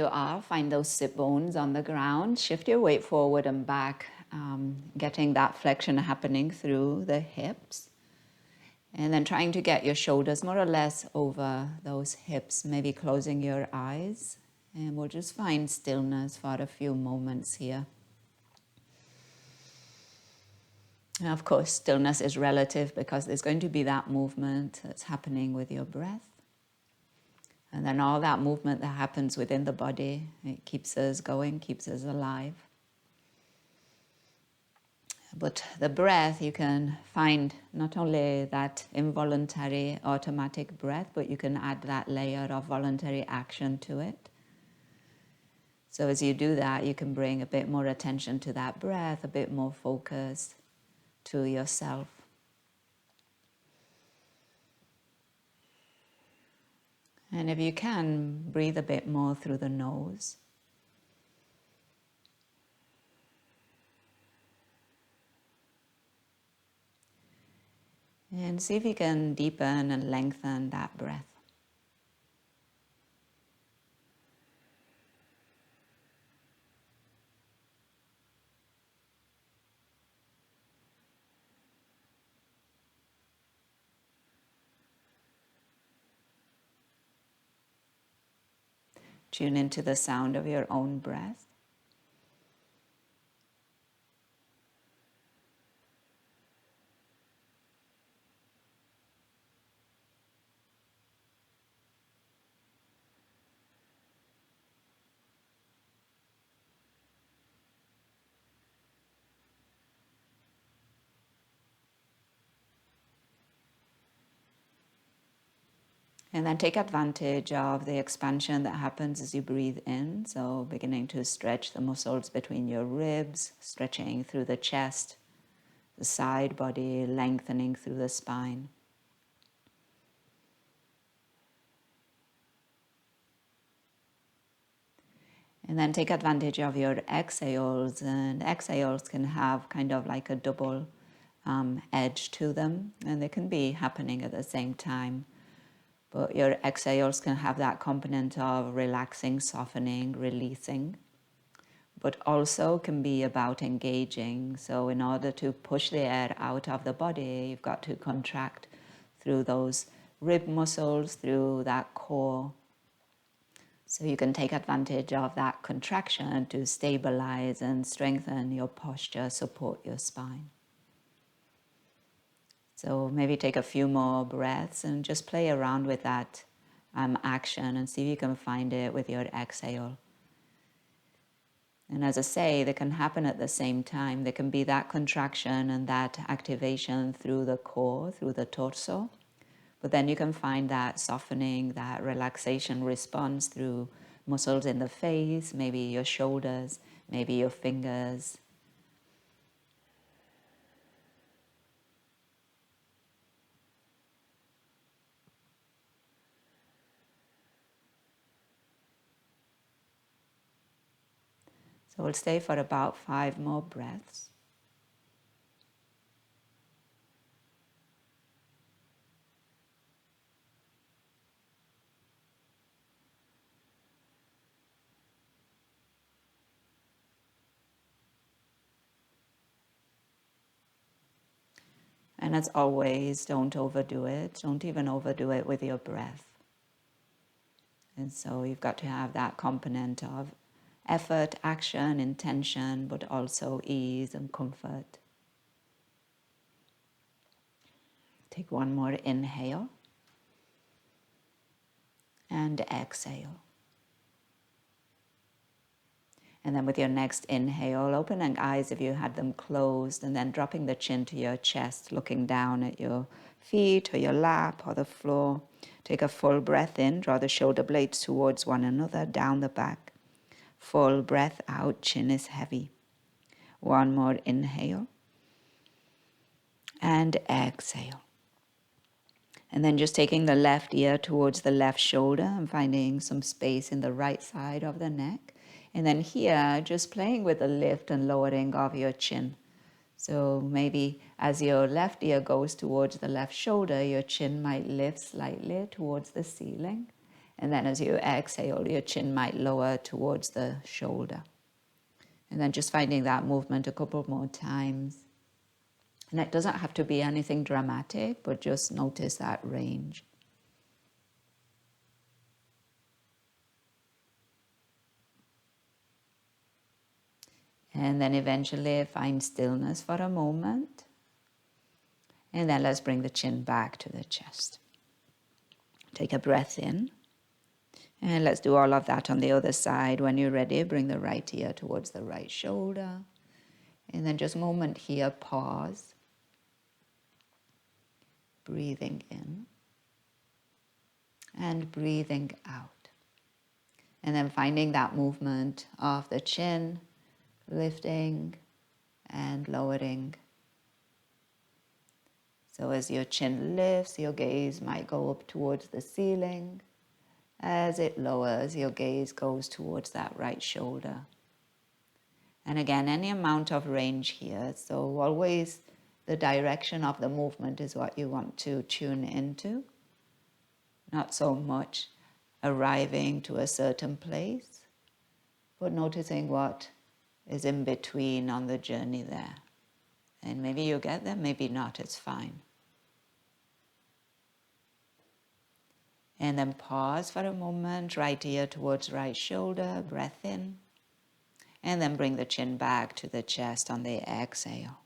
are, find those sit bones on the ground. Shift your weight forward and back, getting that flexion happening through the hips. And then trying to get your shoulders more or less over those hips, maybe closing your eyes. And we'll just find stillness for a few moments here. And of course, stillness is relative because there's going to be that movement that's happening with your breath. And then all that movement that happens within the body, it keeps us going, keeps us alive. But the breath, you can find not only that involuntary automatic breath, but you can add that layer of voluntary action to it. So as you do that, you can bring a bit more attention to that breath, a bit more focus to yourself. And if you can, breathe a bit more through the nose. And see if you can deepen and lengthen that breath. Tune into the sound of your own breath. And then take advantage of the expansion that happens as you breathe in. So beginning to stretch the muscles between your ribs, stretching through the chest, the side body, lengthening through the spine. And then take advantage of your exhales. And exhales can have kind of like a double edge to them. And they can be happening at the same time. But your exhales can have that component of relaxing, softening, releasing, but also can be about engaging. So in order to push the air out of the body, you've got to contract through those rib muscles, through that core. So you can take advantage of that contraction to stabilize and strengthen your posture, support your spine. So maybe take a few more breaths and just play around with that action and see if you can find it with your exhale. And as I say, they can happen at the same time. There can be that contraction and that activation through the core, through the torso. But then you can find that softening, that relaxation response through muscles in the face, maybe your shoulders, maybe your fingers. So we'll stay for about 5 more breaths. And as always, don't overdo it. Don't even overdo it with your breath. And so you've got to have that component of effort, action, intention, but also ease and comfort. Take one more inhale and exhale. And then with your next inhale, opening eyes if you had them closed, and then dropping the chin to your chest, looking down at your feet or your lap or the floor. Take a full breath in, draw the shoulder blades towards one another, down the back. Full breath out, chin is heavy. One more inhale and exhale. And then just taking the left ear towards the left shoulder and finding some space in the right side of the neck. And then here, just playing with the lift and lowering of your chin. So maybe as your left ear goes towards the left shoulder, your chin might lift slightly towards the ceiling. And then as you exhale, your chin might lower towards the shoulder. And then just finding that movement a couple more times. And it doesn't have to be anything dramatic, but just notice that range. And then eventually find stillness for a moment. And then let's bring the chin back to the chest. Take a breath in. And let's do all of that on the other side. When you're ready, bring the right ear towards the right shoulder. And then just a moment here, pause. Breathing in. And breathing out. And then finding that movement of the chin, lifting and lowering. So as your chin lifts, your gaze might go up towards the ceiling. As it lowers, your gaze goes towards that right shoulder. And again, any amount of range here. So always the direction of the movement is what you want to tune into. Not so much arriving to a certain place, but noticing what is in between on the journey there. And maybe you get there, maybe not, it's fine. And then pause for a moment, right ear towards right shoulder, breath in. And then bring the chin back to the chest on the exhale.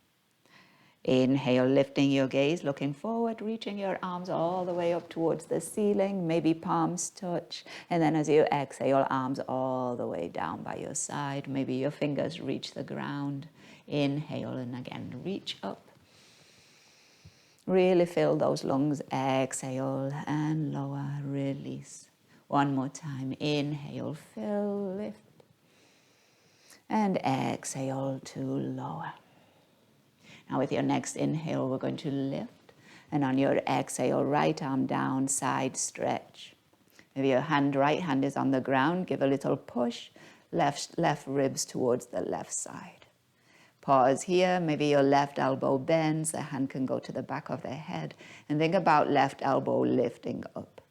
Inhale, lifting your gaze, looking forward, reaching your arms all the way up towards the ceiling, maybe palms touch. And then as you exhale, arms all the way down by your side. Maybe your fingers reach the ground. Inhale, and again, reach up. Really fill those lungs. Exhale and lower, release. One more time. Inhale, fill, lift. And exhale to lower. Now with your next inhale, we're going to lift. And on your exhale, right arm down, side stretch. Maybe your right hand is on the ground. Give a little push. Left ribs towards the left side. Pause here. Maybe your left elbow bends. The hand can go to the back of the head. And think about left elbow lifting up.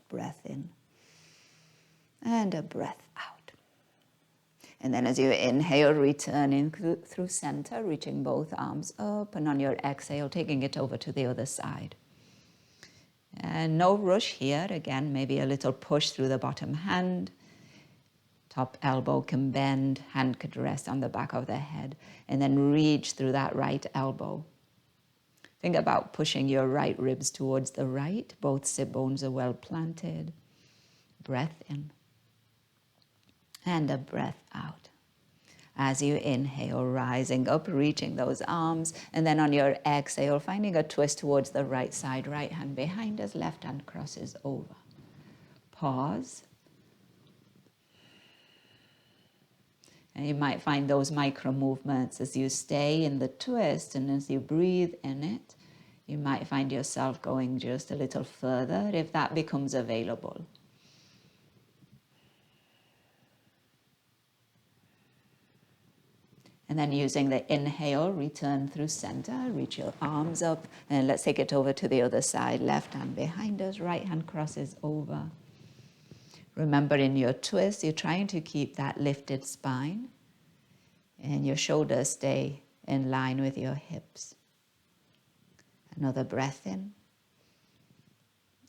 Breath in. And a breath out. And then as you inhale, returning through center, reaching both arms up. And on your exhale, taking it over to the other side. And no rush here. Again, maybe a little push through the bottom hand. Top elbow can bend, hand could rest on the back of the head, and then reach through that right elbow. Think about pushing your right ribs towards the right. Both sit bones are well planted. Breath in. And a breath out. As you inhale, rising up, reaching those arms, and then on your exhale, finding a twist towards the right side, right hand behind us, left hand crosses over. Pause. And you might find those micro movements as you stay in the twist, and as you breathe in it, you might find yourself going just a little further if that becomes available. And then using the inhale, return through center, reach your arms up, and let's take it over to the other side. Left hand behind us, right hand crosses over. Remember, in your twist, you're trying to keep that lifted spine, and your shoulders stay in line with your hips. Another breath in,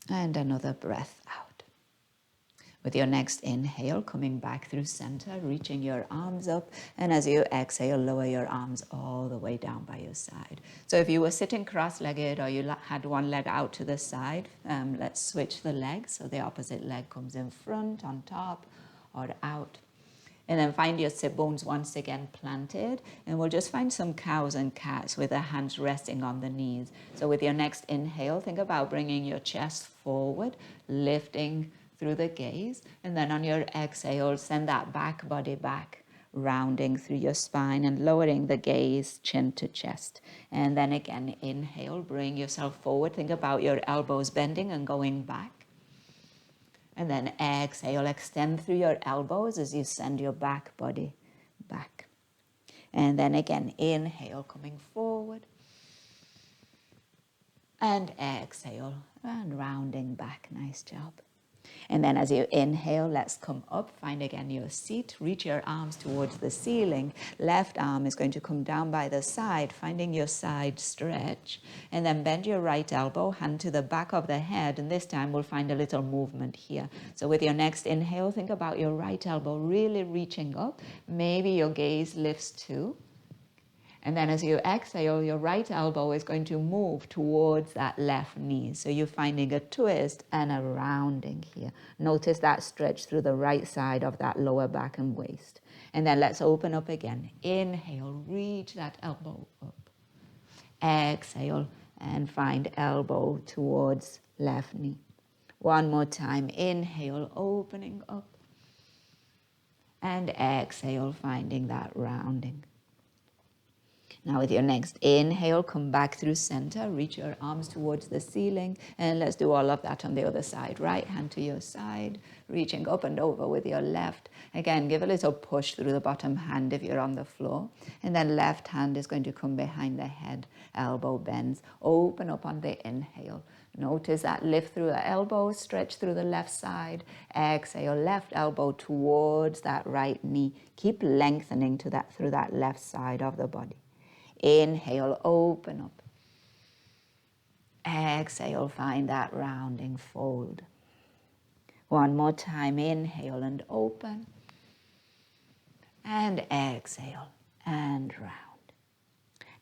and another breath out. With your next inhale, coming back through center, reaching your arms up, and as you exhale, lower your arms all the way down by your side. So if you were sitting cross-legged or you had one leg out to the side, let's switch the legs. So the opposite leg comes in front, on top, or out. And then find your sit bones once again planted, and we'll just find some cows and cats with the hands resting on the knees. So with your next inhale, think about bringing your chest forward, lifting through the gaze, and then on your exhale, send that back body back, rounding through your spine and lowering the gaze, chin to chest. And then again, inhale, bring yourself forward, think about your elbows bending and going back. And then exhale, extend through your elbows as you send your back body back. And then again, inhale, coming forward. And exhale, and rounding back. Nice job. And then as you inhale, let's come up, find again your seat, reach your arms towards the ceiling. Left arm is going to come down by the side, finding your side stretch. And then bend your right elbow, hand to the back of the head. And this time we'll find a little movement here. So with your next inhale, think about your right elbow really reaching up. Maybe your gaze lifts too. And then as you exhale, your right elbow is going to move towards that left knee. So you're finding a twist and a rounding here. Notice that stretch through the right side of that lower back and waist. And then let's open up again. Inhale, reach that elbow up. Exhale and find elbow towards left knee. One more time. Inhale, opening up. And exhale, finding that rounding. Now with your next inhale, come back through center, reach your arms towards the ceiling, and let's do all of that on the other side. Right hand to your side, reaching up and over with your left. Again, give a little push through the bottom hand if you're on the floor. And then left hand is going to come behind the head, elbow bends. Open up on the inhale. Notice that lift through the elbow, stretch through the left side. Exhale, left elbow towards that right knee. Keep lengthening to that through that left side of the body. Inhale, open up. Exhale, find that rounding fold. One more time, inhale and open. And exhale and round.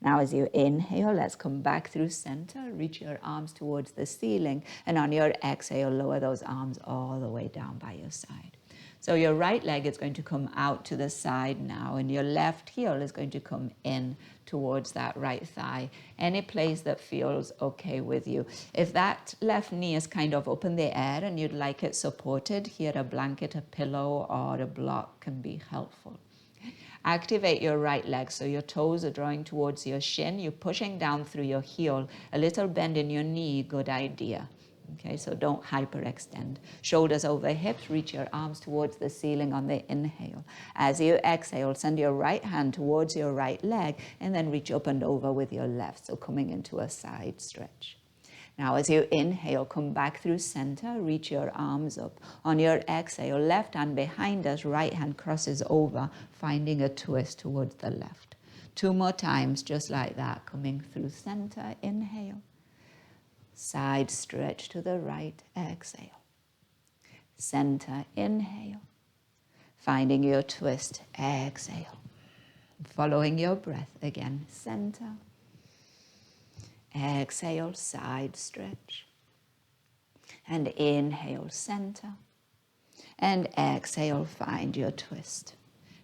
Now as you inhale, let's come back through center, reach your arms towards the ceiling, and on your exhale, lower those arms all the way down by your side. So your right leg is going to come out to the side now, and your left heel is going to come in towards that right thigh, any place that feels okay with you. If that left knee is kind of up in the air and you'd like it supported, here a blanket, a pillow, or a block can be helpful. Activate your right leg so your toes are drawing towards your shin. You're pushing down through your heel. A little bend in your knee, good idea. Okay, so don't hyperextend. Shoulders over hips, reach your arms towards the ceiling on the inhale. As you exhale, send your right hand towards your right leg and then reach up and over with your left, so coming into a side stretch. Now as you inhale, come back through center, reach your arms up. On your exhale, left hand behind us, right hand crosses over, finding a twist towards the left. 2 more times, just like that, coming through center, inhale. Side stretch to the right, exhale. Center, inhale. Finding your twist, exhale. Following your breath again, center. Exhale, side stretch. And inhale, center. And exhale, find your twist.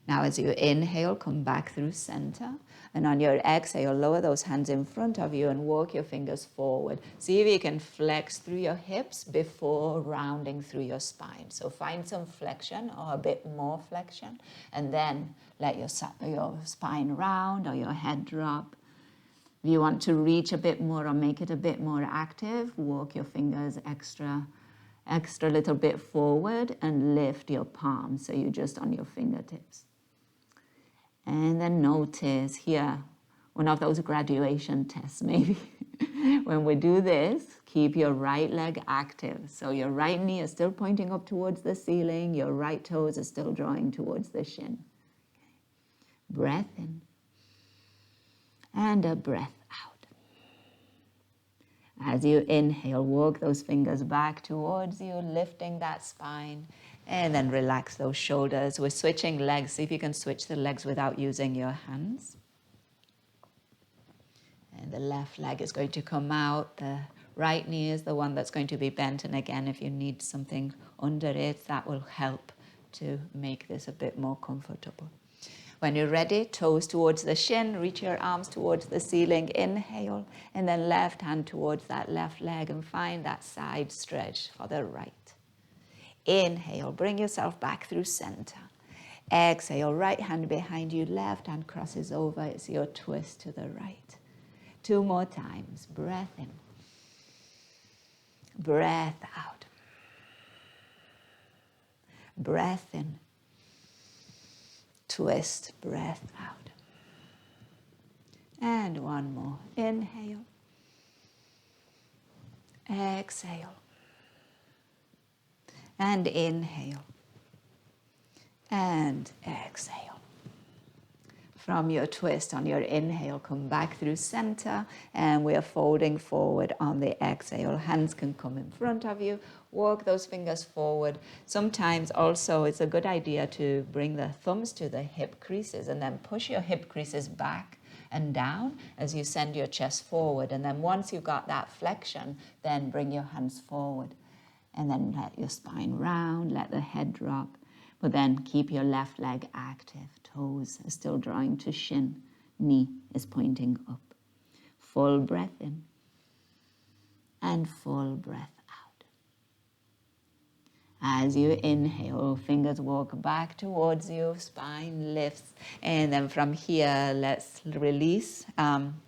Now as you inhale, come back through center. And on your exhale, lower those hands in front of you and walk your fingers forward. See if you can flex through your hips before rounding through your spine. So find some flexion or a bit more flexion. And then let your spine round or your head drop. If you want to reach a bit more or make it a bit more active, walk your fingers extra little bit forward and lift your palms so you're just on your fingertips. And then notice here, one of those graduation tests maybe. When we do this, keep your right leg active. So your right knee is still pointing up towards the ceiling, your right toes are still drawing towards the shin. Breath in. And a breath out. As you inhale, walk those fingers back towards you, lifting that spine, and then relax those shoulders. We're switching legs. See if you can switch the legs without using your hands. And the left leg is going to come out. The right knee is the one that's going to be bent. And again, if you need something under it, that will help to make this a bit more comfortable. When you're ready, toes towards the shin, reach your arms towards the ceiling, inhale, and then left hand towards that left leg and find that side stretch for the right. Inhale, bring yourself back through center. Exhale, right hand behind you, left hand crosses over, it's your twist to the right. 2 more times, breath in, breath out, breath in. Twist, breath out. And one more. Inhale. Exhale. And inhale. And exhale. From your twist on your inhale, come back through center, and we are folding forward on the exhale. Hands can come in front of you. Walk those fingers forward. Sometimes also it's a good idea to bring the thumbs to the hip creases and then push your hip creases back and down as you send your chest forward. And then once you've got that flexion, then bring your hands forward. And then let your spine round, let the head drop. But then keep your left leg active. Toes are still drawing to shin. Knee is pointing up. Full breath in. And full breath out. As you inhale, fingers walk back towards you, spine lifts. And then from here, let's release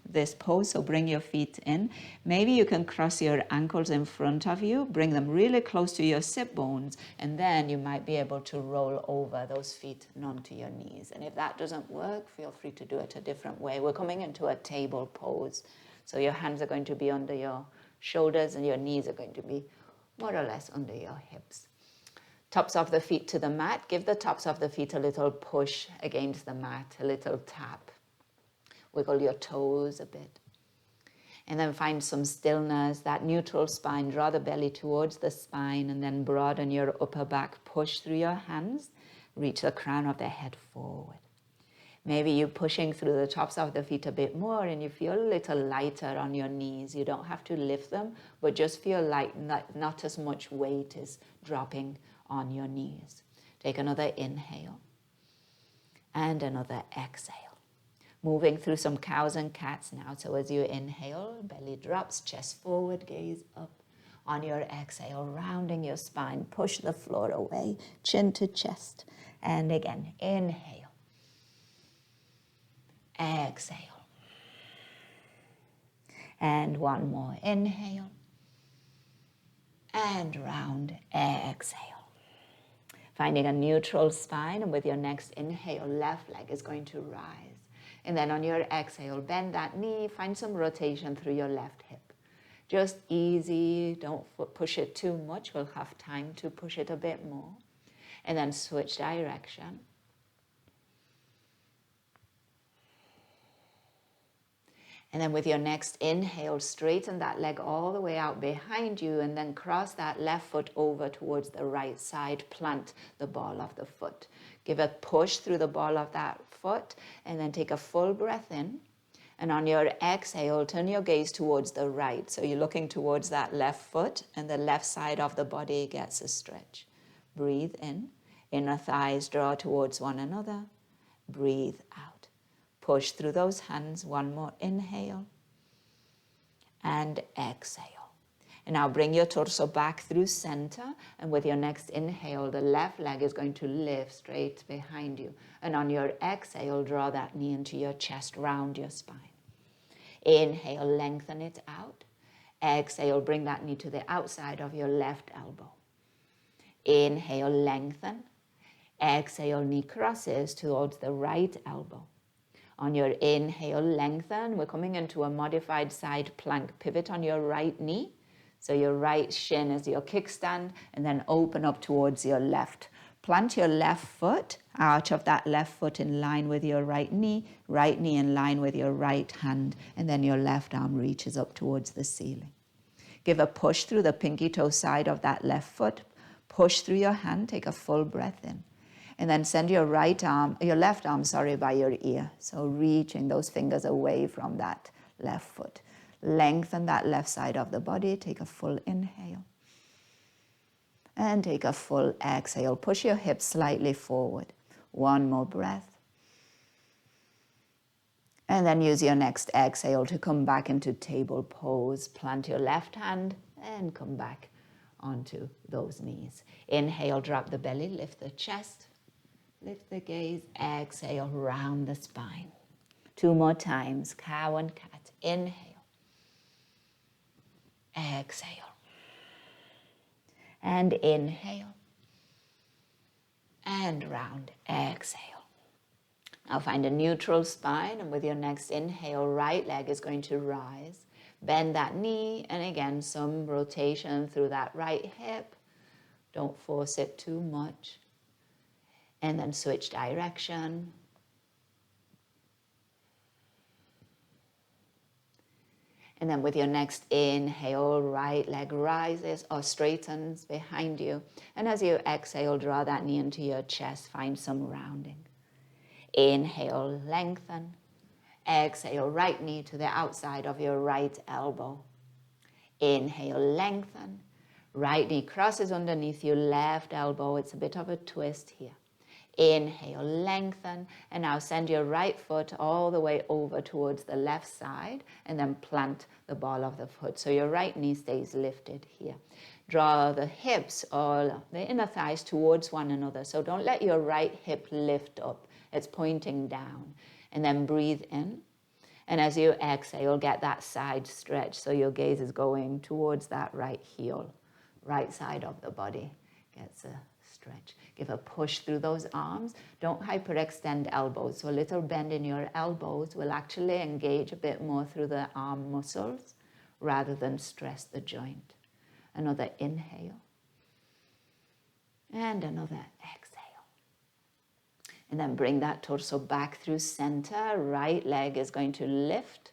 this pose. So bring your feet in. Maybe you can cross your ankles in front of you, bring them really close to your sit bones, and then you might be able to roll over those feet and onto your knees. And if that doesn't work, feel free to do it a different way. We're coming into a table pose. So your hands are going to be under your shoulders and your knees are going to be more or less under your hips. Tops of the feet to the mat. Give the tops of the feet a little push against the mat, a little tap. Wiggle your toes a bit. And then find some stillness, that neutral spine. Draw the belly towards the spine and then broaden your upper back. Push through your hands. Reach the crown of the head forward. Maybe you're pushing through the tops of the feet a bit more and you feel a little lighter on your knees. You don't have to lift them, but just feel like not as much weight is dropping on your knees. Take another inhale and another exhale. Moving through some cows and cats now. So as you inhale, belly drops, chest forward, gaze up. On your exhale, rounding your spine, push the floor away, chin to chest. And again, inhale. Exhale. And one more. Inhale. And round. Exhale. Finding a neutral spine, and with your next inhale, left leg is going to rise. And then on your exhale, bend that knee, find some rotation through your left hip. Just easy, don't push it too much. We'll have time to push it a bit more. And then switch direction. And then with your next inhale, straighten that leg all the way out behind you and then cross that left foot over towards the right side. Plant the ball of the foot. Give a push through the ball of that foot and then take a full breath in. And on your exhale, turn your gaze towards the right. So you're looking towards that left foot and the left side of the body gets a stretch. Breathe in. Inner thighs draw towards one another. Breathe out. Push through those hands. One more inhale and exhale. And now bring your torso back through center. And with your next inhale, the left leg is going to lift straight behind you. And on your exhale, draw that knee into your chest, round your spine. Inhale, lengthen it out. Exhale, bring that knee to the outside of your left elbow. Inhale, lengthen. Exhale, knee crosses towards the right elbow. On your inhale, lengthen. We're coming into a modified side plank. Pivot on your right knee. So your right shin is your kickstand, and then open up towards your left. Plant your left foot, arch of that left foot in line with your right knee in line with your right hand, and then your left arm reaches up towards the ceiling. Give a push through the pinky toe side of that left foot. Push through your hand, take a full breath in. And then send your left arm, by your ear. So reaching those fingers away from that left foot. Lengthen that left side of the body. Take a full inhale. And take a full exhale. Push your hips slightly forward. One more breath. And then use your next exhale to come back into table pose. Plant your left hand and come back onto those knees. Inhale, drop the belly, lift the chest. Lift the gaze, exhale, round the spine. Two more times, cow and cat. Inhale, exhale, and inhale, and round, exhale. Now find a neutral spine, and with your next inhale, right leg is going to rise. Bend that knee, and again, some rotation through that right hip. Don't force it too much. And then switch direction. And then with your next inhale, right leg rises or straightens behind you. And as you exhale, draw that knee into your chest, find some rounding. Inhale, lengthen. Exhale, right knee to the outside of your right elbow. Inhale, lengthen. Right knee crosses underneath your left elbow. It's a bit of a twist here. Inhale, lengthen, and now send your right foot all the way over towards the left side and then plant the ball of the foot. So your right knee stays lifted here. Draw the hips or the inner thighs towards one another. So don't let your right hip lift up. It's pointing down. And then breathe in. And as you exhale, get that side stretch. So your gaze is going towards that right heel, right side of the body. Gets a stretch. Give a push through those arms. Don't hyperextend elbows. So a little bend in your elbows will actually engage a bit more through the arm muscles rather than stress the joint. Another inhale. And another exhale. And then bring that torso back through center. Right leg is going to lift.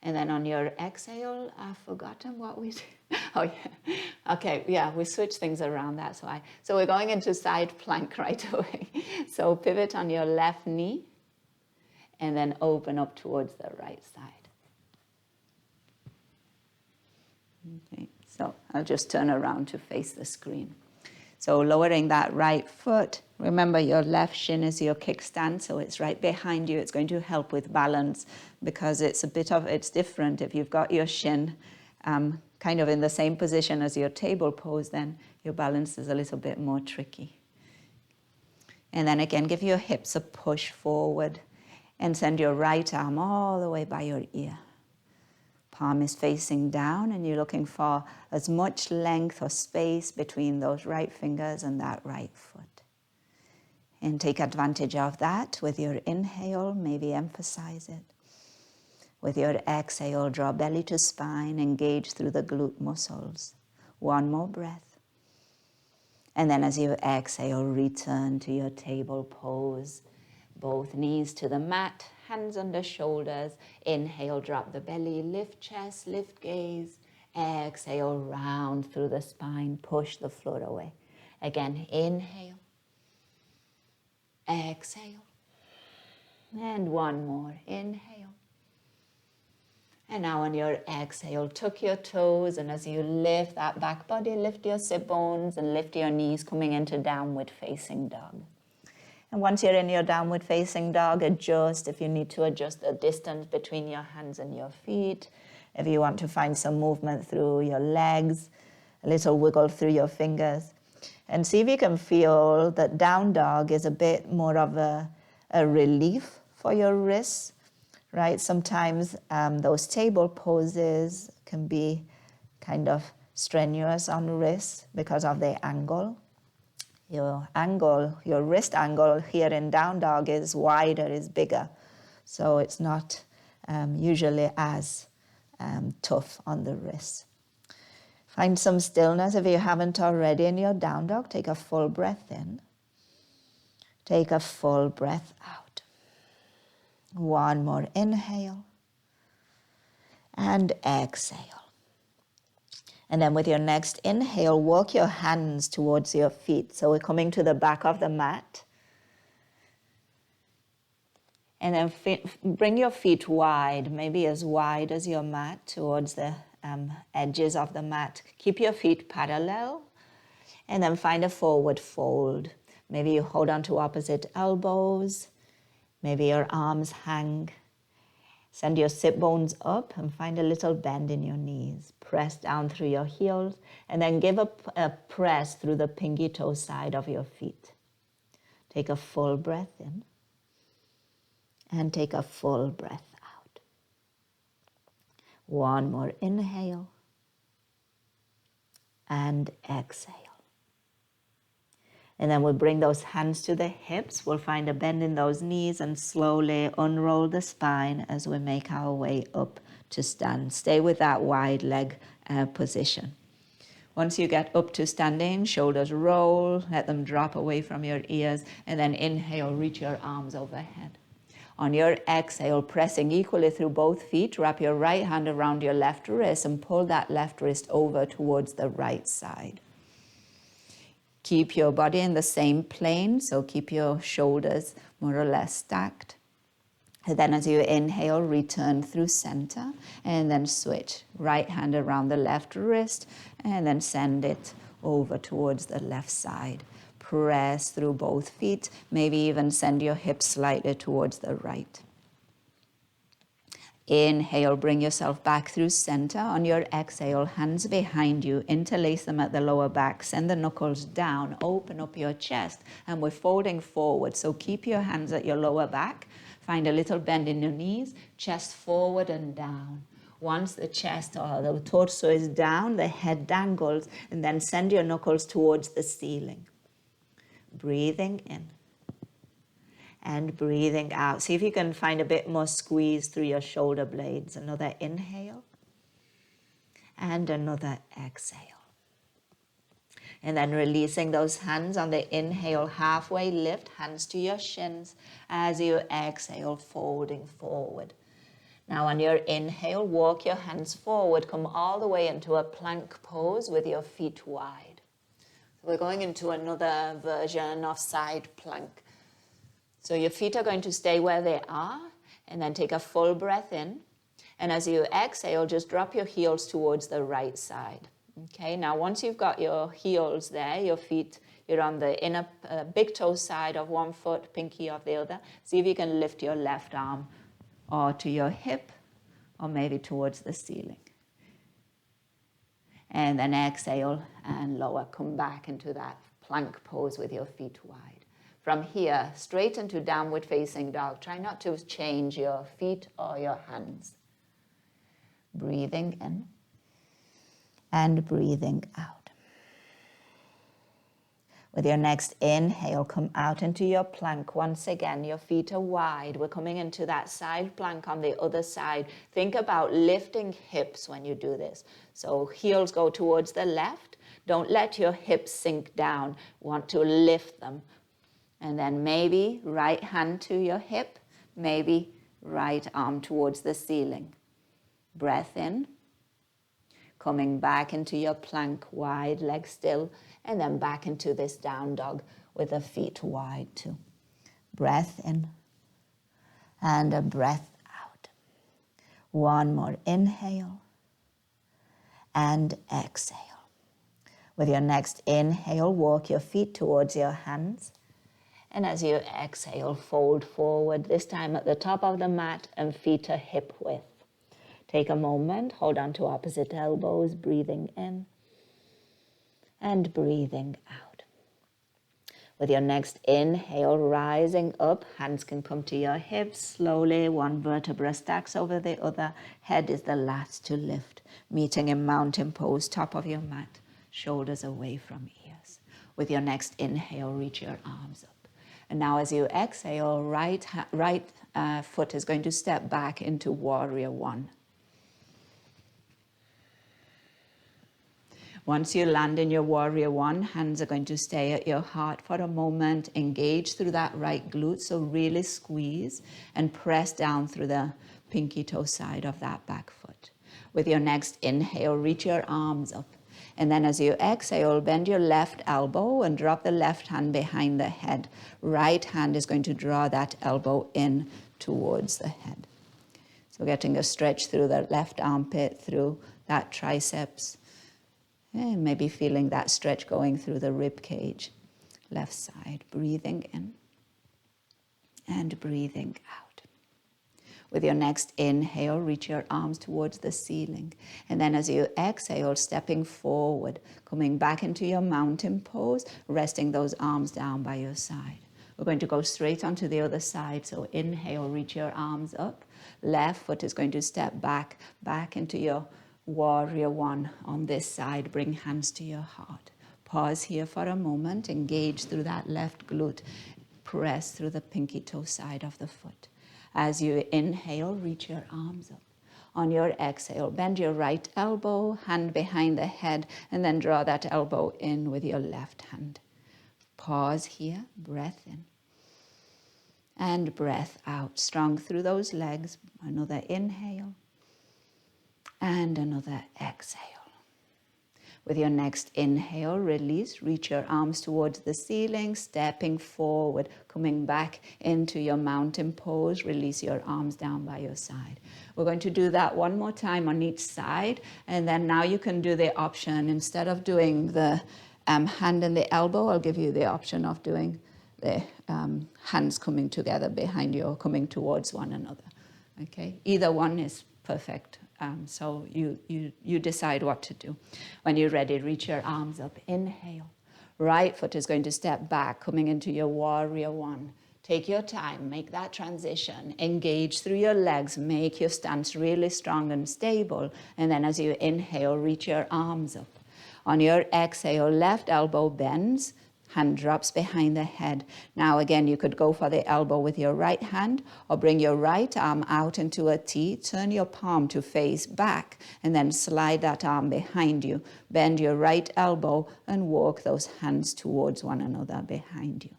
And then on your exhale, I've forgotten what we did. Oh, yeah. Okay, yeah, we switch things around, that's why. So we're going into side plank right away. So pivot on your left knee and then open up towards the right side. Okay, so I'll just turn around to face the screen. So lowering that right foot. Remember, your left shin is your kickstand, so it's right behind you. It's going to help with balance because it's different. If you've got your shin kind of in the same position as your table pose, then your balance is a little bit more tricky. And then again, give your hips a push forward and send your right arm all the way by your ear. Palm is facing down and you're looking for as much length or space between those right fingers and that right foot. And take advantage of that with your inhale, maybe emphasize it. With your exhale, draw belly to spine, engage through the glute muscles. One more breath. And then as you exhale, return to your table pose. Both knees to the mat, hands under shoulders. Inhale, drop the belly, lift chest, lift gaze. Exhale, round through the spine, push the floor away. Again, inhale. Exhale. And one more. Inhale. And now on your exhale, tuck your toes, and as you lift that back body, lift your sit bones and lift your knees, coming into downward facing dog. And once you're in your downward facing dog, adjust if you need to adjust the distance between your hands and your feet. If you want to find some movement through your legs, a little wiggle through your fingers. And see if you can feel that down dog is a bit more of a relief for your wrists, right? Sometimes those table poses can be kind of strenuous on wrists because of the angle. Your wrist angle here in down dog is wider, is bigger. So it's not usually as tough on the wrists. Find some stillness if you haven't already in your down dog. Take a full breath in. Take a full breath out. One more inhale. And exhale. And then with your next inhale, walk your hands towards your feet. So we're coming to the back of the mat. And then bring your feet wide, maybe as wide as your mat, towards the edges of the mat. Keep your feet parallel. And then find a forward fold. Maybe you hold on to opposite elbows. Maybe your arms hang. Send your sit bones up and find a little bend in your knees. Press down through your heels and then give a press through the pinky toe side of your feet. Take a full breath in and take a full breath out. One more inhale and exhale. And then we'll bring those hands to the hips. We'll find a bend in those knees and slowly unroll the spine as we make our way up to stand. Stay with that wide leg position. Once you get up to standing, shoulders roll, let them drop away from your ears, and then inhale, reach your arms overhead. On your exhale, pressing equally through both feet, wrap your right hand around your left wrist and pull that left wrist over towards the right side. Keep your body in the same plane, so keep your shoulders more or less stacked. And then as you inhale, return through center and then switch. Right hand around the left wrist and then send it over towards the left side. Press through both feet, maybe even send your hips slightly towards the right. Inhale, bring yourself back through center. On your exhale, hands behind you, interlace them at the lower back, send the knuckles down, open up your chest, and we're folding forward. So keep your hands at your lower back. Find a little bend in your knees, chest forward and down. Once the chest or the torso is down, the head dangles, and then send your knuckles towards the ceiling. Breathing in and breathing out. See if you can find a bit more squeeze through your shoulder blades. Another inhale and another exhale. And then releasing those hands on the inhale, halfway lift, hands to your shins. As you exhale, folding forward. Now on your inhale, walk your hands forward, come all the way into a plank pose with your feet wide. So we're going into another version of side plank. So your feet are going to stay where they are, and then take a full breath in. And as you exhale, just drop your heels towards the right side. Okay, now once you've got your heels there, your feet, you're on the inner big toe side of one foot, pinky of the other. See if you can lift your left arm or to your hip or maybe towards the ceiling. And then exhale and lower. Come back into that plank pose with your feet wide. From here, straight into downward facing dog. Try not to change your feet or your hands. Breathing in and breathing out. With your next inhale, come out into your plank. Once again, your feet are wide. We're coming into that side plank on the other side. Think about lifting hips when you do this. So heels go towards the left. Don't let your hips sink down. Want to lift them. And then maybe right hand to your hip, maybe right arm towards the ceiling. Breath in. Coming back into your plank, wide, legs still, and then back into this down dog with the feet wide too. Breath in and a breath out. One more inhale and exhale. With your next inhale, walk your feet towards your hands. And as you exhale, fold forward, this time at the top of the mat and feet are hip width. Take a moment, hold on to opposite elbows, breathing in and breathing out. With your next inhale, rising up, hands can come to your hips slowly. One vertebra stacks over the other. Head is the last to lift, meeting in mountain pose, top of your mat, shoulders away from ears. With your next inhale, reach your arms up. And now as you exhale, right foot is going to step back into warrior one. Once you land in your warrior one, hands are going to stay at your heart for a moment. Engage through that right glute, so really squeeze and press down through the pinky toe side of that back foot. With your next inhale, reach your arms up. And then as you exhale, bend your left elbow and drop the left hand behind the head. Right hand is going to draw that elbow in towards the head. So getting a stretch through the left armpit, through that triceps. And maybe feeling that stretch going through the rib cage, left side. Breathing in and breathing out. With your next inhale, reach your arms towards the ceiling. And then as you exhale, stepping forward, coming back into your mountain pose, resting those arms down by your side. We're going to go straight onto the other side. So inhale, reach your arms up. Left foot is going to step back into your warrior one on this side. Bring hands to your heart. Pause here for a moment. Engage through that left glute. Press through the pinky toe side of the foot. As you inhale, reach your arms up. On your exhale, bend your right elbow, hand behind the head, and then draw that elbow in with your left hand. Pause here, breath in. And breath out, strong through those legs. Another inhale and another exhale. With your next inhale, release, reach your arms towards the ceiling, stepping forward, coming back into your mountain pose. Release your arms down by your side. We're going to do that one more time on each side, and then now you can do the option. Instead of doing the hand and the elbow, I'll give you the option of doing the hands coming together behind you or coming towards one another. Okay, either one is perfect. So you decide what to do. When you're ready, reach your arms up. Inhale. Right foot is going to step back, coming into your warrior one. Take your time, make that transition. Engage through your legs, make your stance really strong and stable. And then as you inhale, reach your arms up. On your exhale, left elbow bends, hand drops behind the head. Now again, you could go for the elbow with your right hand or bring your right arm out into a T, turn your palm to face back, and then slide that arm behind you. Bend your right elbow and walk those hands towards one another behind you.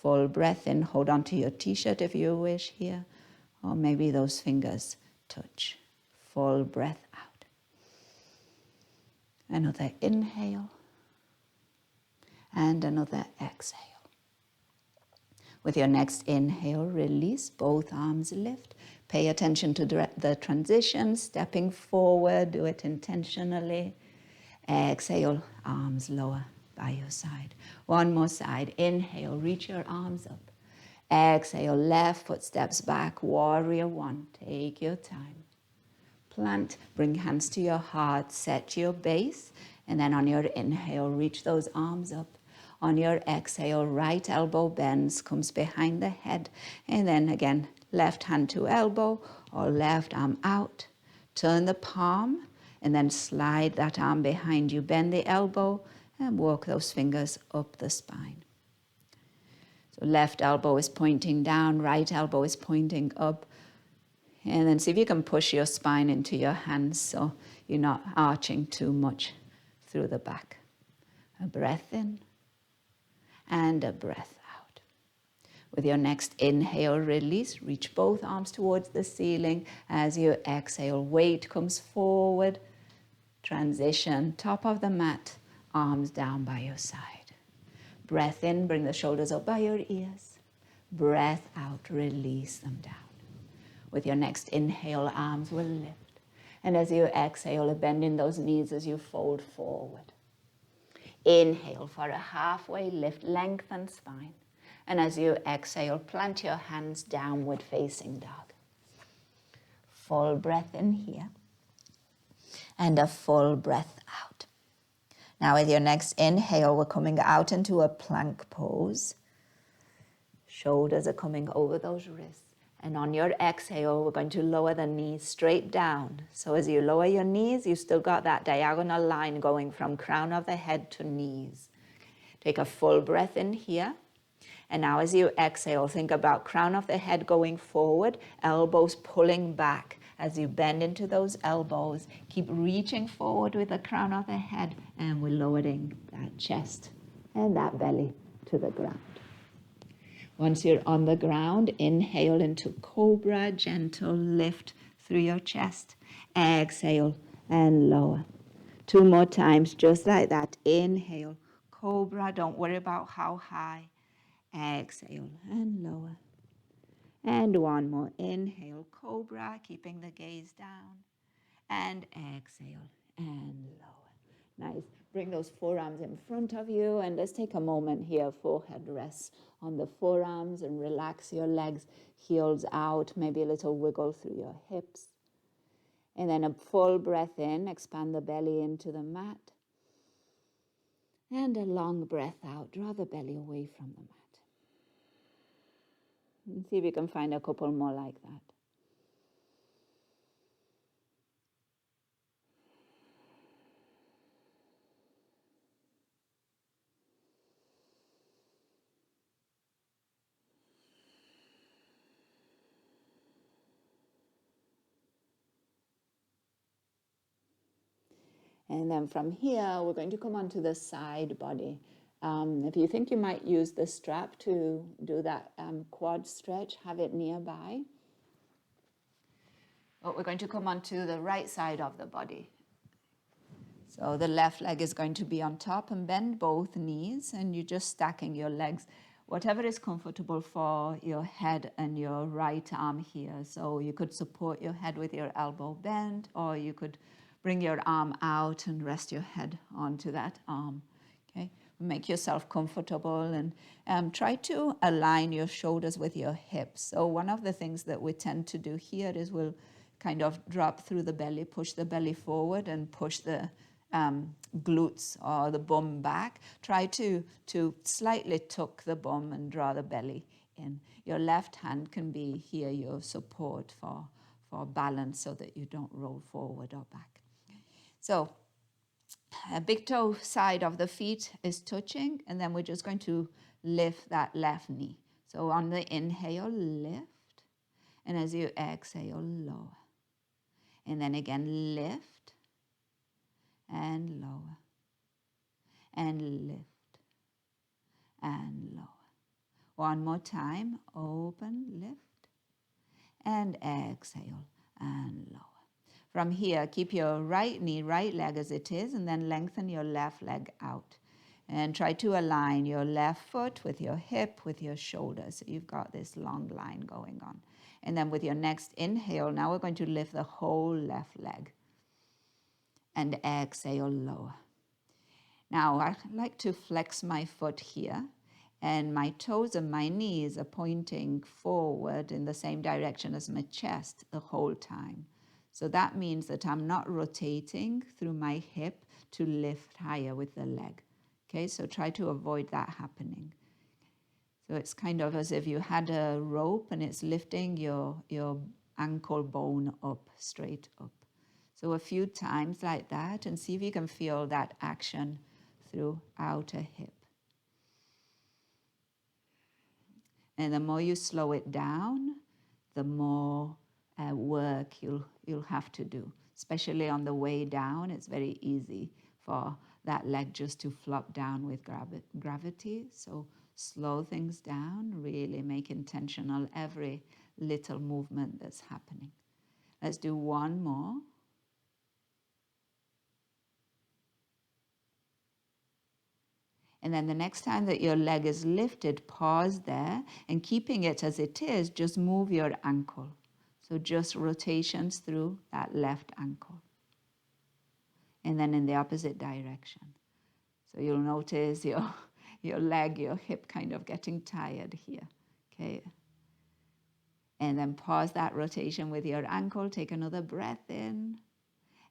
Full breath in, hold on to your t-shirt if you wish here, or maybe those fingers touch. Full breath out. Another inhale. And another exhale. With your next inhale, release, both arms lift. Pay attention to the transition, stepping forward, do it intentionally. Exhale, arms lower by your side. One more side, inhale, reach your arms up. Exhale, left foot steps back, warrior one, take your time. Plant, bring hands to your heart, set your base, and then on your inhale, reach those arms up. On your exhale, right elbow bends, comes behind the head, and then again, left hand to elbow or left arm out. Turn the palm, and then slide that arm behind you. Bend the elbow, and walk those fingers up the spine. So left elbow is pointing down, right elbow is pointing up. And then see if you can push your spine into your hands so you're not arching too much through the back. A breath in. And a breath out. With your next inhale, release. Reach both arms towards the ceiling. As you exhale, weight comes forward. Transition, top of the mat, arms down by your side. Breath in, bring the shoulders up by your ears. Breath out, release them down. With your next inhale, arms will lift. And as you exhale, bend in those knees as you fold forward. Inhale for a halfway lift, lengthen spine. And as you exhale, plant your hands downward facing dog. Full breath in here. And a full breath out. Now with your next inhale, we're coming out into a plank pose. Shoulders are coming over those wrists. And on your exhale, we're going to lower the knees straight down. So as you lower your knees, you still got that diagonal line going from crown of the head to knees. Take a full breath in here. And now as you exhale, think about crown of the head going forward, elbows pulling back. As you bend into those elbows, keep reaching forward with the crown of the head, and we're lowering that chest and that belly to the ground. Once you're on the ground, inhale into cobra, gentle lift through your chest. Exhale and lower. 2 more times, just like that. Inhale, cobra, don't worry about how high. Exhale and lower. And 1 more, inhale, cobra, keeping the gaze down. And exhale and lower. Nice. Bring those forearms in front of you, and let's take a moment here. Forehead rests on the forearms and relax your legs, heels out, maybe a little wiggle through your hips. And then a full breath in, expand the belly into the mat. And a long breath out, draw the belly away from the mat. And see if you can find a couple more like that. And then from here, we're going to come onto the side body. If you think you might use the strap to do that quad stretch, have it nearby. But we're going to come onto the right side of the body. So the left leg is going to be on top, and bend both knees, and you're just stacking your legs, whatever is comfortable for your head and your right arm here. So you could support your head with your elbow bent, or you could bring your arm out and rest your head onto that arm. Okay, make yourself comfortable, and try to align your shoulders with your hips. So one of the things that we tend to do here is we'll kind of drop through the belly, push the belly forward, and push the glutes or the bum back. Try to slightly tuck the bum and draw the belly in. Your left hand can be here, your support for balance, so that you don't roll forward or back. So a big toe side of the feet is touching, and then we're just going to lift that left knee. So on the inhale, lift, and as you exhale, lower. And then again, lift and lower, and lift and lower. One more time, open, lift, and exhale and lower. From here, keep your right knee, right leg as it is, and then lengthen your left leg out. And try to align your left foot with your hip, with your shoulder. So you've got this long line going on. And then with your next inhale, now we're going to lift the whole left leg. And exhale, lower. Now, I like to flex my foot here, and my toes and my knees are pointing forward in the same direction as my chest the whole time. So that means that I'm not rotating through my hip to lift higher with the leg. Okay, so try to avoid that happening. So it's kind of as if you had a rope and it's lifting your ankle bone up, straight up. So a few times like that, and see if you can feel that action throughout a hip. And the more you slow it down, the more work you'll have to do. Especially on the way down, it's very easy for that leg just to flop down with gravity. So slow things down, really make intentional every little movement that's happening. Let's do one more. And then the next time that your leg is lifted, pause there, and keeping it as it is, just move your ankle. So just rotations through that left ankle. And then in the opposite direction. So you'll notice your leg, your hip kind of getting tired here. Okay. And then pause that rotation with your ankle, take another breath in.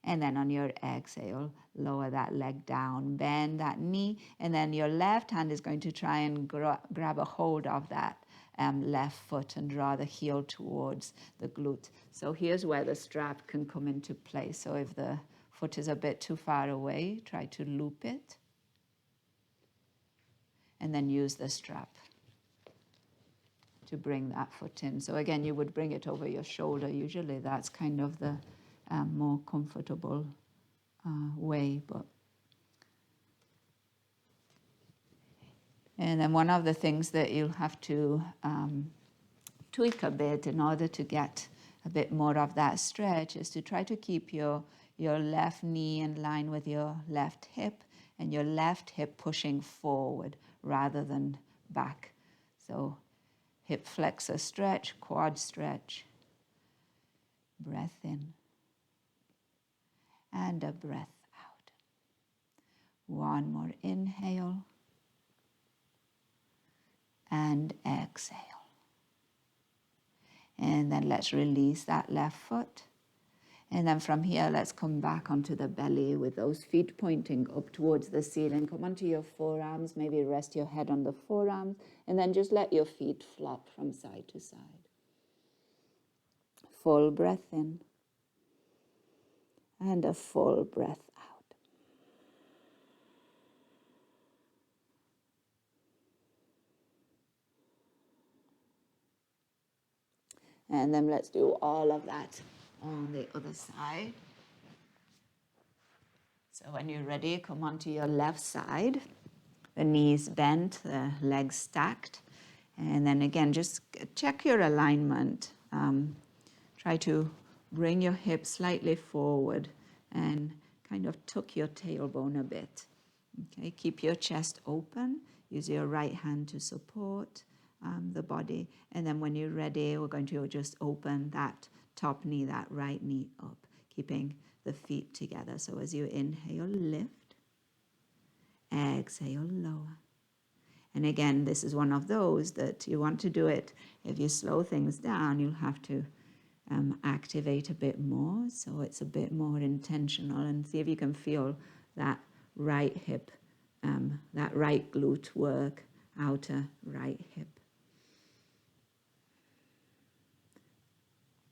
And then on your exhale, lower that leg down, bend that knee, and then your left hand is going to try and grab a hold of that left foot and draw the heel towards the glute. So here's where the strap can come into play. So if the foot is a bit too far away, try to loop it, and then use the strap to bring that foot in. So again, you would bring it over your shoulder. Usually that's kind of the more comfortable way. And then one of the things that you'll have to tweak a bit in order to get a bit more of that stretch is to try to keep your left knee in line with your left hip, and your left hip pushing forward rather than back. So hip flexor stretch, quad stretch, breath in, and a breath out. One more inhale and exhale. And then let's release that left foot. And then from here, let's come back onto the belly with those feet pointing up towards the ceiling. Come onto your forearms, maybe rest your head on the forearms, and then just let your feet flop from side to side. Full breath in and a full breath out. And then let's do all of that on the other side. So when you're ready, come onto your left side, the knees bent, the legs stacked. And then again, just check your alignment. Try to bring your hips slightly forward and kind of tuck your tailbone a bit. Okay, keep your chest open. Use your right hand to support the body. And then when you're ready, we're going to just open that top knee, that right knee up, keeping the feet together. So as you inhale, lift. Exhale, lower. And again, this is one of those that you want to do it. If you slow things down, you'll have to activate a bit more. So it's a bit more intentional, and see if you can feel that right hip, that right glute work, outer right hip.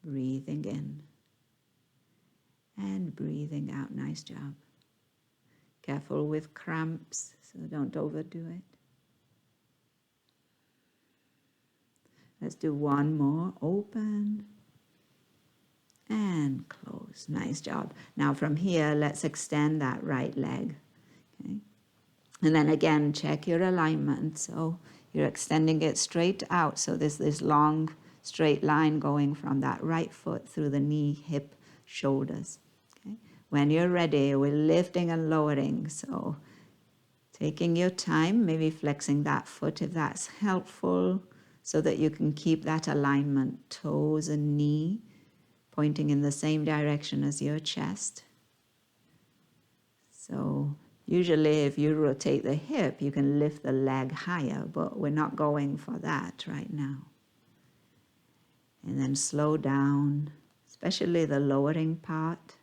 Breathing in and breathing out. Nice job. Careful with cramps, so don't overdo it. Let's do one more. Open and close. Nice job. Now from here, let's extend that right leg. Okay. And then again, check your alignment. So you're extending it straight out. So there's this long straight line going from that right foot through the knee, hip, shoulders. Okay. When you're ready, we're lifting and lowering. So taking your time, maybe flexing that foot if that's helpful, so that you can keep that alignment, toes and knee pointing in the same direction as your chest. So usually if you rotate the hip, you can lift the leg higher, but we're not going for that right now. And then slow down, especially the lowering part.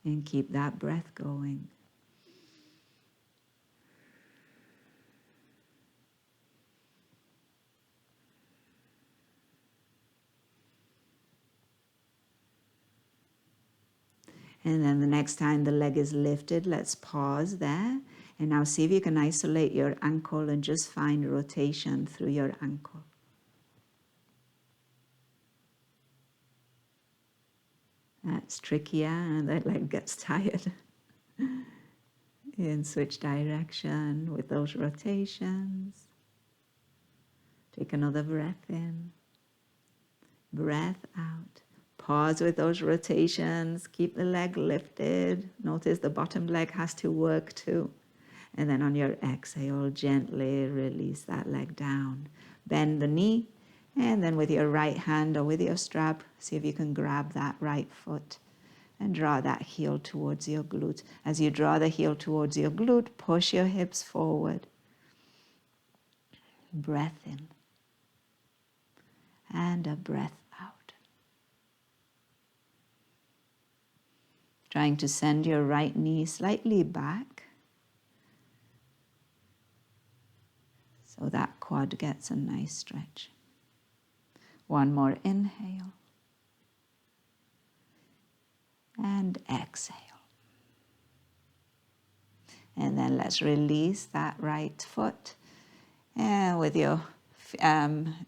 And keep that breath going. And then the next time the leg is lifted, let's pause there. And now see if you can isolate your ankle and just find rotation through your ankle. That's trickier, and that leg gets tired. And switch direction with those rotations. Take another breath in, breath out. Pause with those rotations. Keep the leg lifted. Notice the bottom leg has to work too. And then on your exhale, gently release that leg down. Bend the knee, and then with your right hand or with your strap, see if you can grab that right foot and draw that heel towards your glute. As you draw the heel towards your glute, push your hips forward. Breath in. And a breath out. Trying to send your right knee slightly back so that quad gets a nice stretch. One more inhale. And exhale. And then let's release that right foot. And with your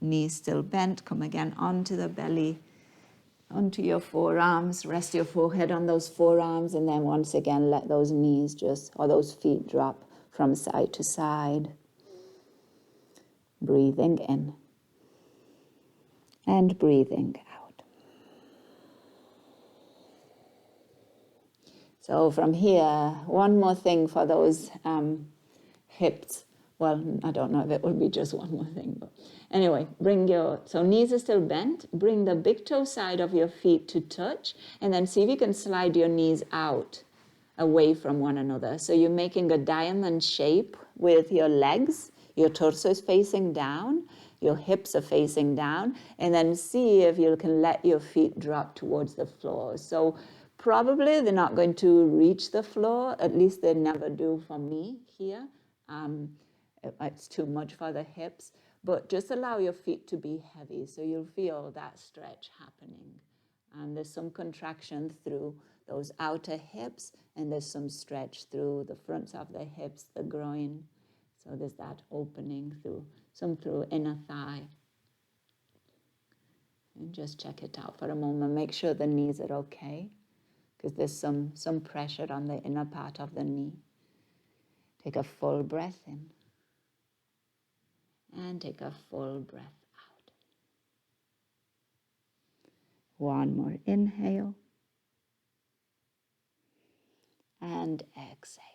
knees still bent, come again onto the belly, onto your forearms. Rest your forehead on those forearms, and then once again let those knees or those feet drop from side to side. Breathing in and breathing out. So from here, one more thing for those hips. Well, I don't know if it will be just one more thing, but anyway, so knees are still bent. Bring the big toe side of your feet to touch, and then see if you can slide your knees out away from one another. So you're making a diamond shape with your legs. Your torso is facing down, your hips are facing down, and then see if you can let your feet drop towards the floor. So probably they're not going to reach the floor, at least they never do for me here. It's too much for the hips, but just allow your feet to be heavy so you'll feel that stretch happening. And there's some contraction through those outer hips, and there's some stretch through the fronts of the hips, the groin. So there's that opening through inner thigh. And just check it out for a moment. Make sure the knees are okay, because there's some pressure on the inner part of the knee. Take a full breath in. And take a full breath out. One more inhale. And exhale.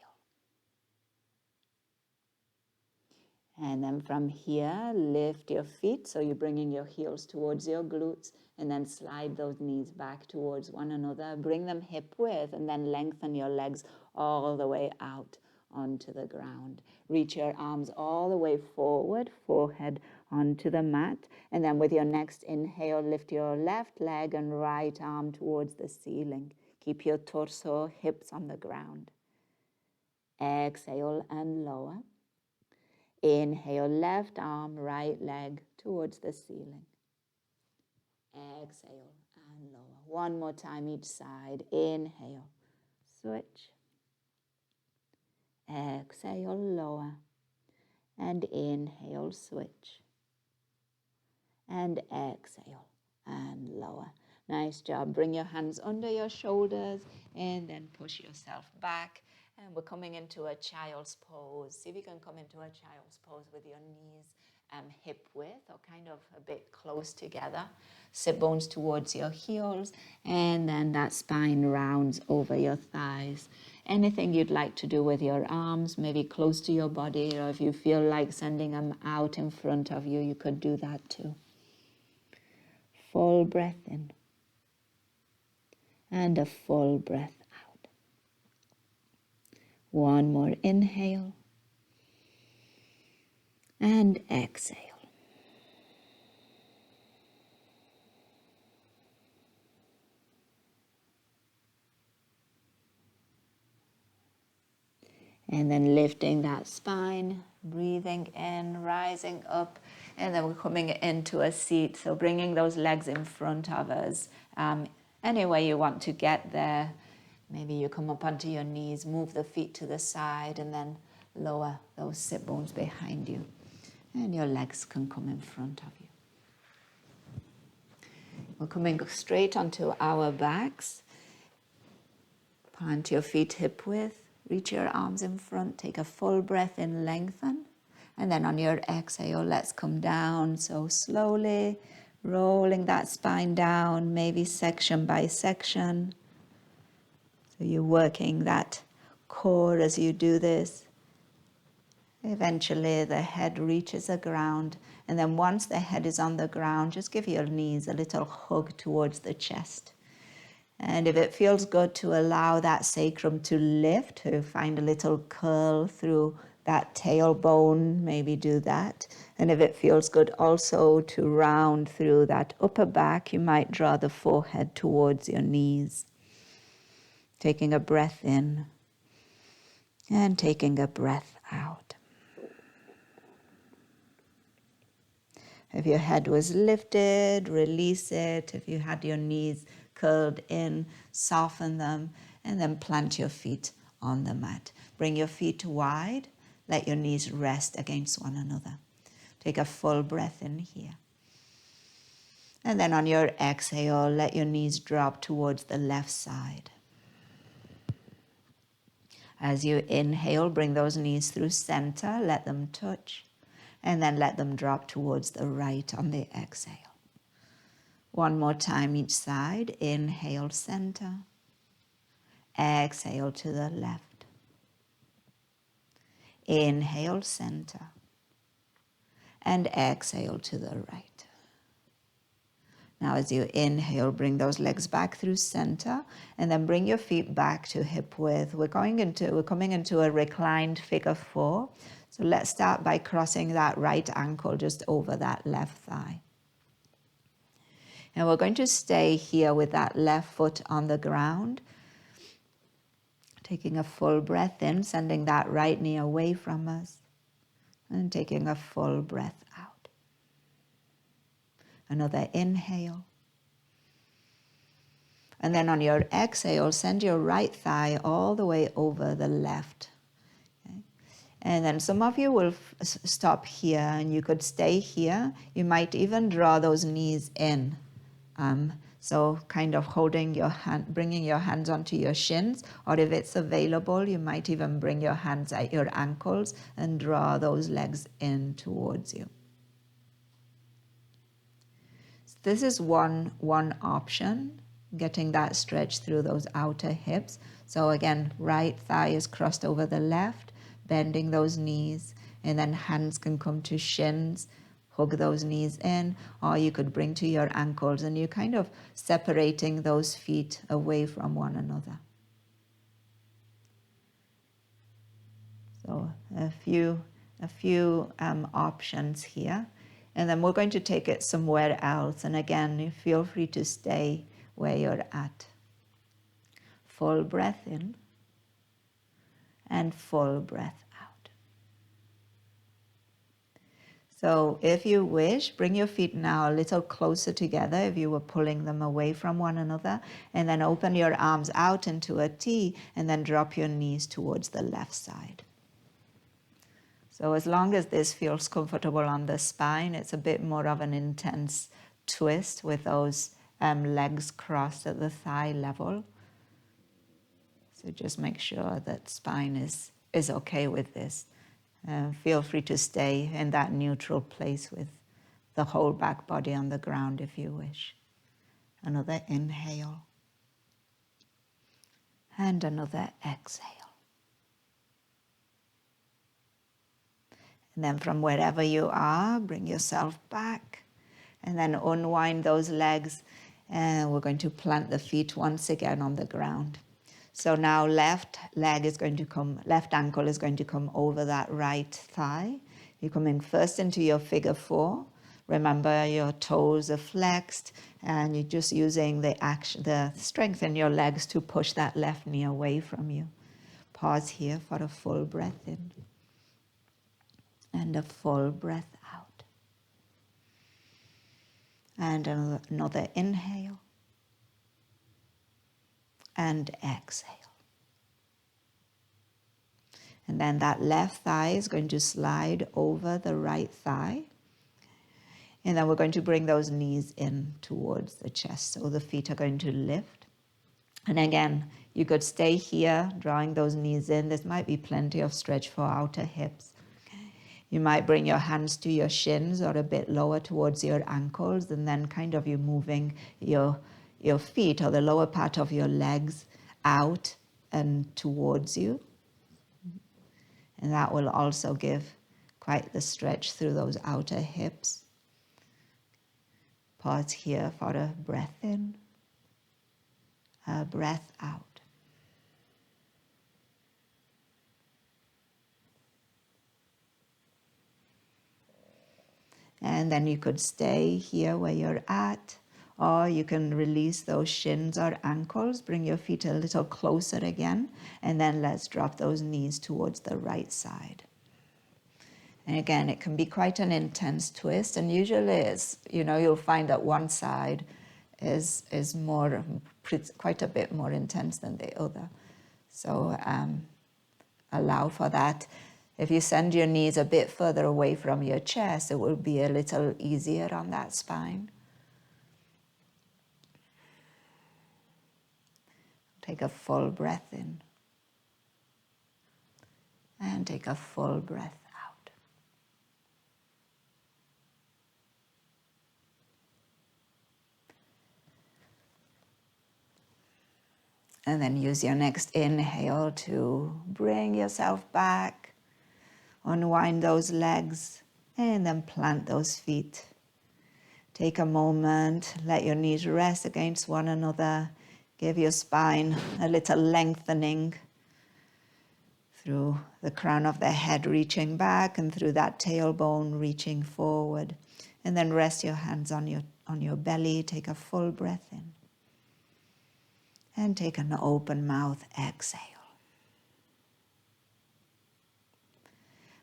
And then from here, lift your feet. So you're bringing your heels towards your glutes, and then slide those knees back towards one another. Bring them hip width, and then lengthen your legs all the way out onto the ground. Reach your arms all the way forward, forehead onto the mat. And then with your next inhale, lift your left leg and right arm towards the ceiling. Keep your torso, hips on the ground. Exhale and lower. Inhale, left arm, right leg towards the ceiling. Exhale and lower. One more time each side. Inhale, switch. Exhale, lower. And inhale, switch. And exhale and lower. Nice job. Bring your hands under your shoulders and then push yourself back. And we're coming into a child's pose. See if you can come into a child's pose with your knees hip width or kind of a bit close together. Sit bones towards your heels, and then that spine rounds over your thighs. Anything you'd like to do with your arms, maybe close to your body, or if you feel like sending them out in front of you, you could do that too. Full breath in and a full breath out. One more inhale and exhale. And then lifting that spine, breathing in, rising up, and then we're coming into a seat. So bringing those legs in front of us. Any way you want to get there. Maybe you come up onto your knees, move the feet to the side, and then lower those sit bones behind you. And your legs can come in front of you. We're coming straight onto our backs. Plant your feet hip width. Reach your arms in front. Take a full breath in, lengthen. And then on your exhale, let's come down. So slowly rolling that spine down, maybe section by section. So you're working that core as you do this. Eventually the head reaches the ground. And then once the head is on the ground, just give your knees a little hug towards the chest. And if it feels good to allow that sacrum to lift, to find a little curl through that tailbone, maybe do that. And if it feels good also to round through that upper back, you might draw the forehead towards your knees. Taking a breath in and taking a breath out. If your head was lifted, release it. If you had your knees curled in, soften them, and then plant your feet on the mat. Bring your feet wide. Let your knees rest against one another. Take a full breath in here. And then on your exhale, let your knees drop towards the left side. As you inhale, bring those knees through center. Let them touch. And then let them drop towards the right on the exhale. One more time each side. Inhale, center. Exhale to the left. Inhale, center. And exhale to the right. Now as you inhale, bring those legs back through center, and then bring your feet back to hip width. We're coming into a reclined figure 4. So let's start by crossing that right ankle just over that left thigh. And we're going to stay here with that left foot on the ground. Taking a full breath in, sending that right knee away from us. And taking a full breath out. Another inhale. And then on your exhale, send your right thigh all the way over the left. Okay? And then some of you will stop here, and you could stay here. You might even draw those knees in So kind of holding your hand, bringing your hands onto your shins, or if it's available, you might even bring your hands at your ankles and draw those legs in towards you. So this is one option, getting that stretch through those outer hips. So again, right thigh is crossed over the left, bending those knees, and then hands can come to shins, hug those knees in, or you could bring to your ankles, and you're kind of separating those feet away from one another. So a few options here. And then we're going to take it somewhere else. And again, you feel free to stay where you're at. Full breath in and full breath out. So if you wish, bring your feet now a little closer together if you were pulling them away from one another, and then open your arms out into a T, and then drop your knees towards the left side. So as long as this feels comfortable on the spine, it's a bit more of an intense twist with those legs crossed at the thigh level. So just make sure that spine is okay with this. Feel free to stay in that neutral place with the whole back body on the ground if you wish. Another inhale. And another exhale. And then from wherever you are, bring yourself back and then unwind those legs. And we're going to plant the feet once again on the ground. So now left ankle is going to come over that right thigh. You're coming first into your figure 4. Remember your toes are flexed and you're just using the strength in your legs to push that left knee away from you. Pause here for a full breath in. And a full breath out. And another inhale. And exhale. And then that left thigh is going to slide over the right thigh. And then we're going to bring those knees in towards the chest. So the feet are going to lift. And again, you could stay here, drawing those knees in. This might be plenty of stretch for outer hips. You might bring your hands to your shins or a bit lower towards your ankles, and then kind of you moving your feet or the lower part of your legs out and towards you. And that will also give quite the stretch through those outer hips. Pause here for a breath in, a breath out. And then you could stay here where you're at, or you can release those shins or ankles, bring your feet a little closer again, and then let's drop those knees towards the right side. And again, it can be quite an intense twist, and usually you'll find that one side is quite a bit more intense than the other. So allow for that. If you send your knees a bit further away from your chest, it will be a little easier on that spine. Take a full breath in. And take a full breath out. And then use your next inhale to bring yourself back. Unwind those legs and then plant those feet. Take a moment, let your knees rest against one another. Give your spine a little lengthening through the crown of the head reaching back and through that tailbone reaching forward. And then rest your hands on your belly. Take a full breath in. And take an open mouth exhale.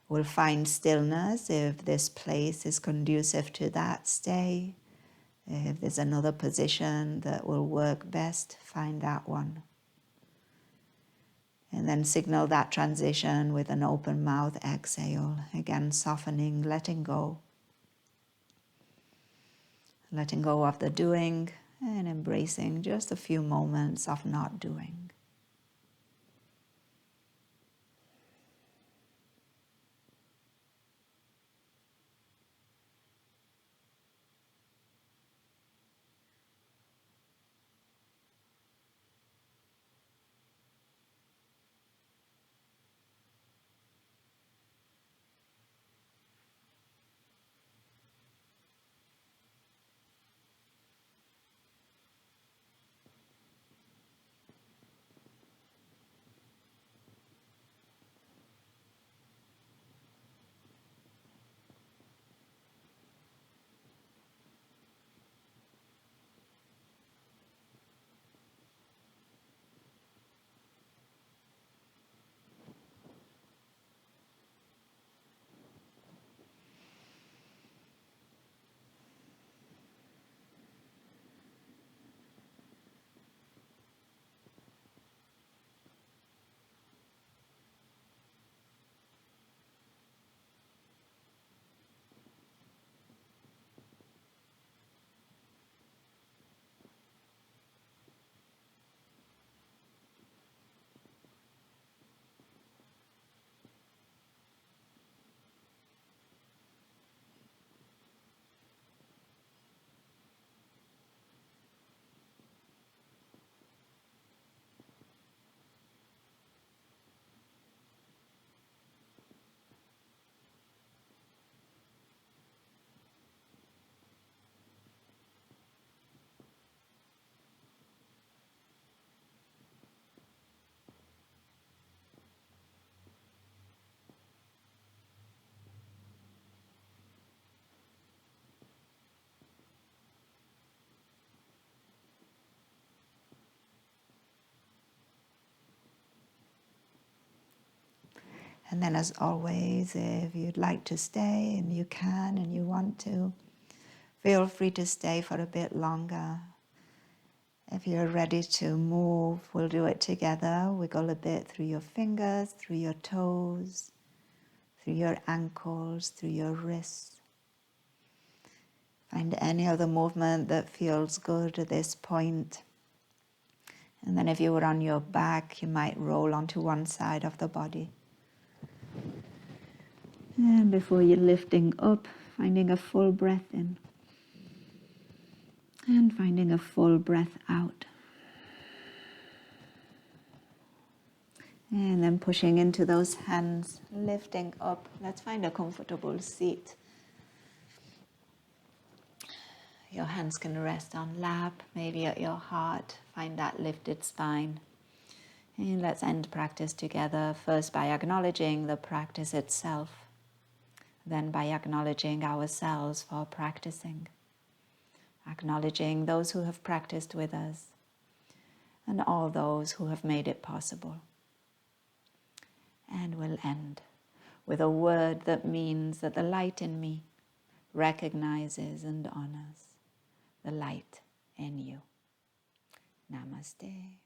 We'll find stillness if this place is conducive to that. Stay. If there's another position that will work best, find that one. And then signal that transition with an open mouth exhale. Again, softening, letting go. letting go of the doing and embracing just a few moments of not doing. And then, as always, if you'd like to stay and you can and you want to, feel free to stay for a bit longer. If you're ready to move, we'll do it together. Wiggle a bit through your fingers, through your toes, through your ankles, through your wrists. Find any other movement that feels good at this point. And then if you were on your back, you might roll onto one side of the body. And before you're lifting up, finding a full breath in. And finding a full breath out. And then pushing into those hands, lifting up. Let's find a comfortable seat. Your hands can rest on lap, maybe at your heart. Find that lifted spine. And let's end practice together, first by acknowledging the practice itself, then by acknowledging ourselves for practicing, acknowledging those who have practiced with us, and all those who have made it possible. And we'll end with a word that means that the light in me recognizes and honors the light in you. Namaste.